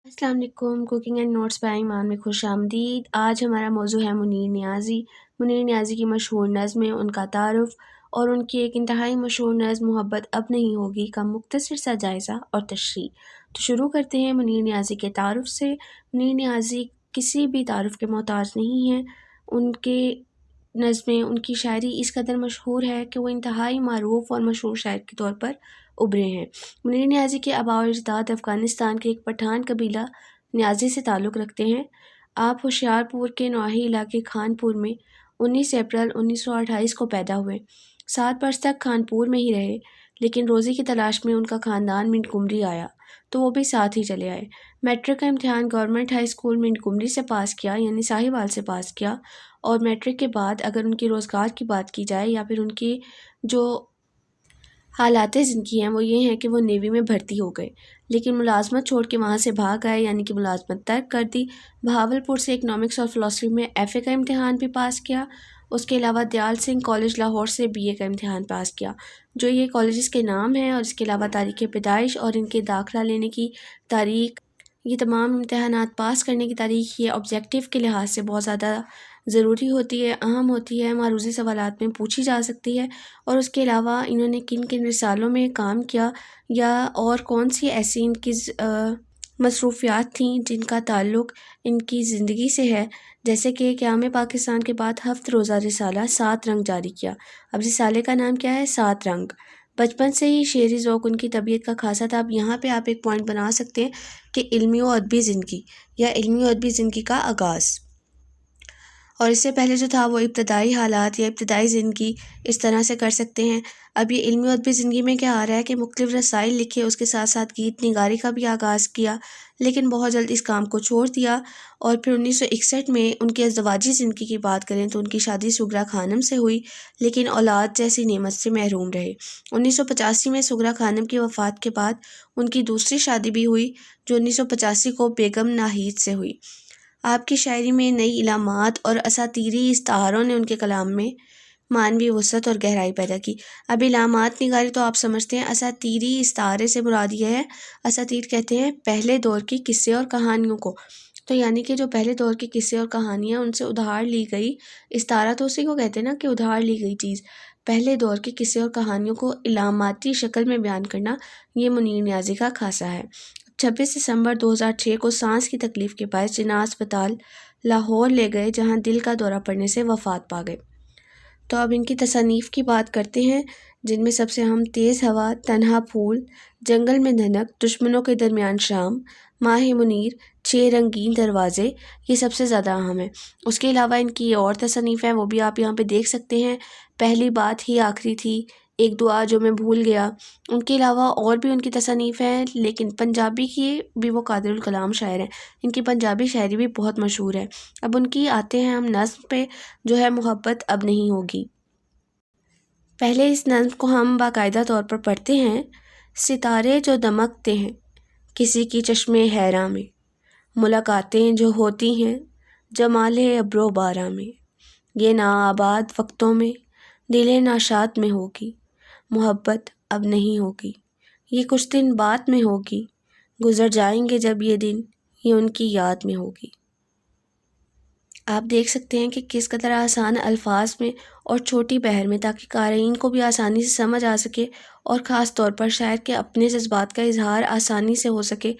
السلام علیکم، cooking and notice by ایمان میں خوش آمدید۔ آج ہمارا موضوع ہے منیر نیازی۔ منیر نیازی کی مشہور نظمیں، ان کا تعارف اور ان کی ایک انتہائی مشہور نظم محبت اب نہیں ہوگی کا مختصر سا جائزہ اور تشریح۔ تو شروع کرتے ہیں منیر نیازی کے تعارف سے۔ منیر نیازی کسی بھی تعارف کے محتاج نہیں ہیں۔ ان کے نظمیں، ان کی شاعری اس قدر مشہور ہے کہ وہ انتہائی معروف اور مشہور شاعر کے طور پر ابھرے ہیں۔ منیر نیازی کے آباء و اجداد افغانستان کے ایک پٹھان قبیلہ نیازی سے تعلق رکھتے ہیں۔ آپ ہوشیارپور کے نواحی علاقے خانپور میں 19 اپریل 1928 کو پیدا ہوئے۔ 7 برس تک خانپور میں ہی رہے، لیکن روزی کی تلاش میں ان کا خاندان منٹگمری آیا تو وہ بھی ساتھ ہی چلے آئے۔ میٹرک کا امتحان گورنمنٹ ہائی اسکول منٹگمری سے پاس کیا، یعنی ساہیوال سے پاس کیا، اور میٹرک کے بعد اگر ان کی روزگار کی بات کی جائے یا پھر ان کی جو حالات زندگی ہیں وہ یہ ہیں کہ وہ نیوی میں بھرتی ہو گئے، لیکن ملازمت چھوڑ کے وہاں سے بھاگ آئے، یعنی کہ ملازمت ترک کر دی۔ بہاولپور سے اکنامکس اور فلسفی میں ایف اے کا امتحان بھی پاس کیا۔ اس کے علاوہ دیال سنگھ کالج لاہور سے بی اے کا امتحان پاس کیا، جو یہ کالجز کے نام ہیں، اور اس کے علاوہ تاریخ پیدائش اور ان کے داخلہ لینے کی تاریخ، یہ تمام امتحانات پاس کرنے کی تاریخ یہ آبجیکٹیو کے لحاظ سے بہت زیادہ ضروری ہوتی ہے، اہم ہوتی ہے، معروضی سوالات میں پوچھی جا سکتی ہے۔ اور اس کے علاوہ انہوں نے کن کن رسالوں میں کام کیا یا اور کون سی ایسی ان کی مصروفیات تھیں جن کا تعلق ان کی زندگی سے ہے، جیسے کہ قیام پاکستان کے بعد 7 روزہ رسالہ 7 رنگ جاری کیا۔ اب رسالے کا نام کیا ہے؟ 7 رنگ۔ بچپن سے ہی شعری ذوق ان کی طبیعت کا خاصا تھا۔ اب یہاں پہ آپ ایک پوائنٹ بنا سکتے ہیں کہ علمی و ادبی زندگی یا علمی و ادبی زندگی کا آغاز، اور اس سے پہلے جو تھا وہ ابتدائی حالات یا ابتدائی زندگی اس طرح سے کر سکتے ہیں۔ اب یہ علمی و ادبی زندگی میں کیا آ رہا ہے کہ مختلف رسائل لکھے، اس کے ساتھ ساتھ گیت نگاری کا بھی آغاز کیا، لیکن بہت جلد اس کام کو چھوڑ دیا۔ اور پھر 1961 میں ان کی ازدواجی زندگی کی بات کریں تو ان کی شادی سغرا خانم سے ہوئی، لیکن اولاد جیسی نعمت سے محروم رہے۔ 1985 میں سغرا خانم کی وفات کے بعد ان کی دوسری شادی بھی ہوئی، جو 1985 کو بیگم ناہید سے ہوئی۔ آپ کی شاعری میں نئی علامات اور اساطیری استعاروں نے ان کے کلام میں معنوی وسعت اور گہرائی پیدا کی۔ اب علامات نگاری تو آپ سمجھتے ہیں، اساطیری استعارے سے مراد یہ ہے، اساطیر کہتے ہیں پہلے دور کی قصے اور کہانیوں کو، تو یعنی کہ جو پہلے دور کے قصے اور کہانیاں ان سے ادھار لی گئی، استعارہ تو اسی کو کہتے ہیں نا کہ ادھار لی گئی چیز۔ پہلے دور کے قصے اور کہانیوں کو علاماتی شکل میں بیان کرنا یہ منیر نیازی کا خاصہ ہے۔ 26 دسمبر 2006 کو سانس کی تکلیف کے باعث جناح اسپتال لاہور لے گئے، جہاں دل کا دورہ پڑنے سے وفات پا گئے۔ تو اب ان کی تصانیف کی بات کرتے ہیں، جن میں سب سے اہم تیز ہوا، تنہا پھول، جنگل میں دھنک، دشمنوں کے درمیان شام، ماہ منیر، 6 رنگین دروازے، یہ سب سے زیادہ اہم ہے۔ اس کے علاوہ ان کی اور تصانیف ہیں، وہ بھی آپ یہاں پہ دیکھ سکتے ہیں۔ پہلی بات ہی آخری تھی، ایک دعا جو میں بھول گیا۔ ان کے علاوہ اور بھی ان کی تصانیف ہیں، لیکن پنجابی کی بھی وہ قادر الکلام شاعر ہیں، ان کی پنجابی شاعری بھی بہت مشہور ہے۔ اب ان کی آتے ہیں ہم نظم پہ، جو ہے محبت اب نہیں ہوگی۔ پہلے اس نظم کو ہم باقاعدہ طور پر پڑھتے ہیں۔ ستارے جو دمکتے ہیں کسی کی چشمے حیراں میں، ملاقاتیں جو ہوتی ہیں جمال ابر و باراں میں، یہ ناآباد وقتوں میں دل ناشاد میں ہوگی، محبت اب نہیں ہوگی، یہ کچھ دن بعد میں ہوگی، گزر جائیں گے جب یہ دن، یہ ان کی یاد میں ہوگی۔ آپ دیکھ سکتے ہیں کہ کس قدر آسان الفاظ میں اور چھوٹی بحر میں، تاکہ قارئین کو بھی آسانی سے سمجھ آ سکے، اور خاص طور پر شاعر کے اپنے جذبات کا اظہار آسانی سے ہو سکے۔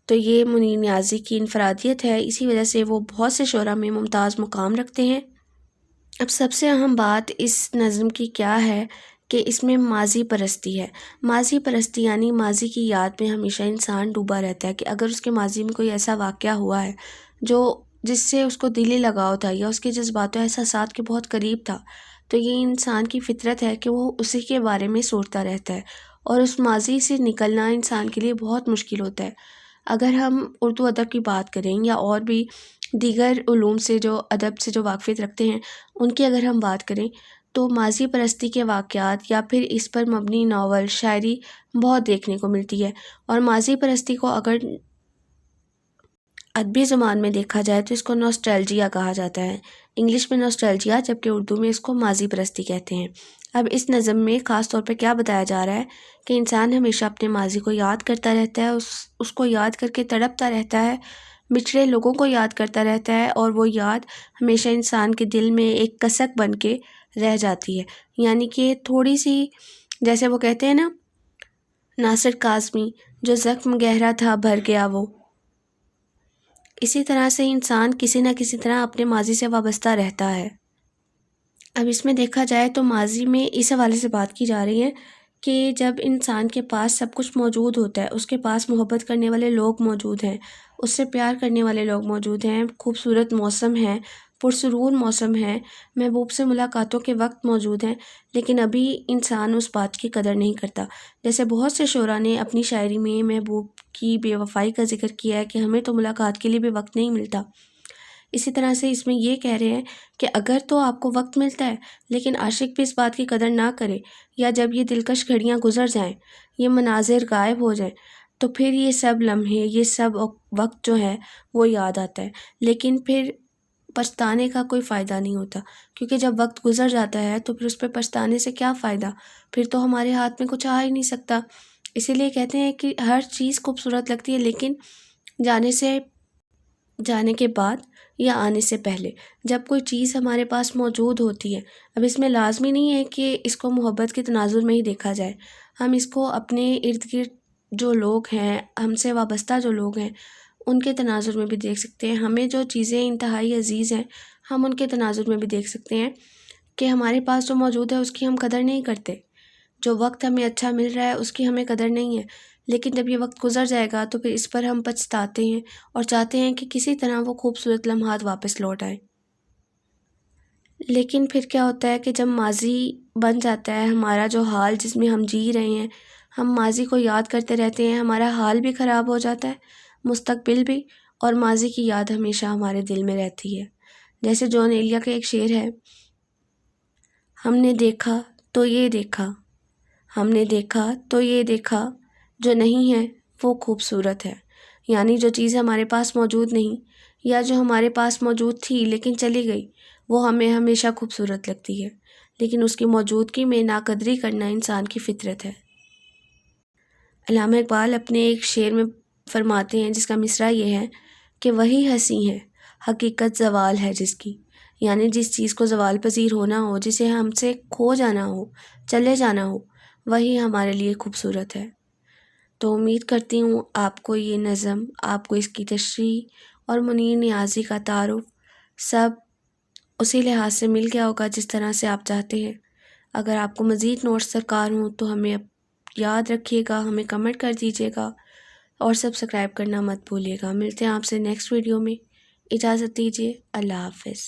تو یہ منیر نیازی کی انفرادیت ہے، اسی وجہ سے وہ بہت سے شعراء میں ممتاز مقام رکھتے ہیں۔ اب سب سے اہم بات اس نظم کی کیا ہے کہ اس میں ماضی پرستی ہے۔ ماضی پرستی یعنی ماضی کی یاد میں ہمیشہ انسان ڈوبا رہتا ہے، کہ اگر اس کے ماضی میں کوئی ایسا واقعہ ہوا ہے جس سے اس کو دلی لگاؤ تھا یا اس کے جذبات و احساسات کے بہت قریب تھا، تو یہ انسان کی فطرت ہے کہ وہ اسی کے بارے میں سوچتا رہتا ہے، اور اس ماضی سے نکلنا انسان کے لیے بہت مشکل ہوتا ہے۔ اگر ہم اردو ادب کی بات کریں یا اور بھی دیگر علوم سے جو ادب سے جو واقفیت رکھتے ہیں ان کی اگر ہم بات کریں، تو ماضی پرستی کے واقعات یا پھر اس پر مبنی ناول شاعری بہت دیکھنے کو ملتی ہے۔ اور ماضی پرستی کو اگر ادبی زبان میں دیکھا جائے تو اس کو نوسٹیلجیا کہا جاتا ہے، انگلش میں نوسٹیلجیا، جبکہ اردو میں اس کو ماضی پرستی کہتے ہیں۔ اب اس نظم میں خاص طور پہ کیا بتایا جا رہا ہے کہ انسان ہمیشہ اپنے ماضی کو یاد کرتا رہتا ہے، اس کو یاد کر کے تڑپتا رہتا ہے، بچھڑے لوگوں کو یاد کرتا رہتا ہے، اور وہ یاد ہمیشہ انسان کے دل میں ایک کسک بن کے رہ جاتی ہے. یعنی کہ تھوڑی سی، جیسے وہ کہتے ہیں نا ناصر کاظمی، جو زخم گہرا تھا بھر گیا وہ. اسی طرح سے انسان کسی نہ کسی طرح اپنے ماضی سے وابستہ رہتا ہے. اب اس میں دیکھا جائے تو ماضی میں اس حوالے سے بات کی جا رہی ہے کہ جب انسان کے پاس سب کچھ موجود ہوتا ہے، اس کے پاس محبت کرنے والے لوگ موجود ہیں، اس سے پیار کرنے والے لوگ موجود ہیں، خوبصورت موسم ہے، پرسرور موسم ہے، محبوب سے ملاقاتوں کے وقت موجود ہیں، لیکن ابھی انسان اس بات کی قدر نہیں کرتا. جیسے بہت سے شعراء نے اپنی شاعری میں محبوب کی بے وفائی کا ذکر کیا ہے کہ ہمیں تو ملاقات کے لیے بھی وقت نہیں ملتا. اسی طرح سے اس میں یہ کہہ رہے ہیں کہ اگر تو آپ کو وقت ملتا ہے لیکن عاشق بھی اس بات کی قدر نہ کرے، یا جب یہ دلکش گھڑیاں گزر جائیں، یہ مناظر غائب ہو جائیں، تو پھر یہ سب لمحے، یہ سب وقت جو ہے وہ یاد آتا ہے، لیکن پھر پچھتانے کا کوئی فائدہ نہیں ہوتا، کیونکہ جب وقت گزر جاتا ہے تو پھر اس پہ پچھتانے سے کیا فائدہ، پھر تو ہمارے ہاتھ میں کچھ آ ہی نہیں سکتا. اسی لیے کہتے ہیں کہ ہر چیز خوبصورت لگتی ہے، لیکن جانے کے بعد یا آنے سے پہلے، جب کوئی چیز ہمارے پاس موجود ہوتی ہے. اب اس میں لازمی نہیں ہے کہ اس کو محبت کے تناظر میں ہی دیکھا جائے، ہم اس کو اپنے ارد گرد جو لوگ ہیں، ہم سے وابستہ جو لوگ ہیں، ان کے تناظر میں بھی دیکھ سکتے ہیں. ہمیں جو چیزیں انتہائی عزیز ہیں، ہم ان کے تناظر میں بھی دیکھ سکتے ہیں کہ ہمارے پاس جو موجود ہے اس کی ہم قدر نہیں کرتے، جو وقت ہمیں اچھا مل رہا ہے اس کی ہمیں قدر نہیں ہے، لیکن جب یہ وقت گزر جائے گا تو پھر اس پر ہم پچھتاتے ہیں اور چاہتے ہیں کہ کسی طرح وہ خوبصورت لمحات واپس لوٹ آئیں. لیکن پھر کیا ہوتا ہے کہ جب ماضی بن جاتا ہے ہمارا، جو حال جس میں ہم جی رہے ہیں، ہم ماضی کو یاد کرتے رہتے ہیں، ہمارا حال بھی خراب ہو جاتا ہے، مستقبل بھی، اور ماضی کی یاد ہمیشہ ہمارے دل میں رہتی ہے. جیسے جون ایلیا کا ایک شعر ہے، ہم نے دیکھا تو یہ دیکھا، ہم نے دیکھا تو یہ دیکھا، جو نہیں ہے وہ خوبصورت ہے. یعنی جو چیز ہمارے پاس موجود نہیں، یا جو ہمارے پاس موجود تھی لیکن چلی گئی، وہ ہمیں ہمیشہ خوبصورت لگتی ہے، لیکن اس کی موجودگی میں ناقدری کرنا انسان کی فطرت ہے. علامہ اقبال اپنے ایک شعر میں فرماتے ہیں، جس کا مصرع یہ ہے کہ وہی ہنسی ہے حقیقت زوال ہے جس کی. یعنی جس چیز کو زوال پذیر ہونا ہو، جسے ہم سے کھو جانا ہو، چلے جانا ہو، وہی ہمارے لیے خوبصورت ہے. تو امید کرتی ہوں آپ کو یہ نظم، آپ کو اس کی تشریح اور منیر نیازی کا تعارف سب اسی لحاظ سے مل گیا ہوگا جس طرح سے آپ چاہتے ہیں. اگر آپ کو مزید نوٹس درکار ہوں تو ہمیں یاد رکھیے گا، ہمیں کمنٹ کر دیجیے گا، اور سبسکرائب کرنا مت بھولیے گا. ملتے ہیں آپ سے نیکسٹ ویڈیو میں. اجازت دیجیے. اللہ حافظ.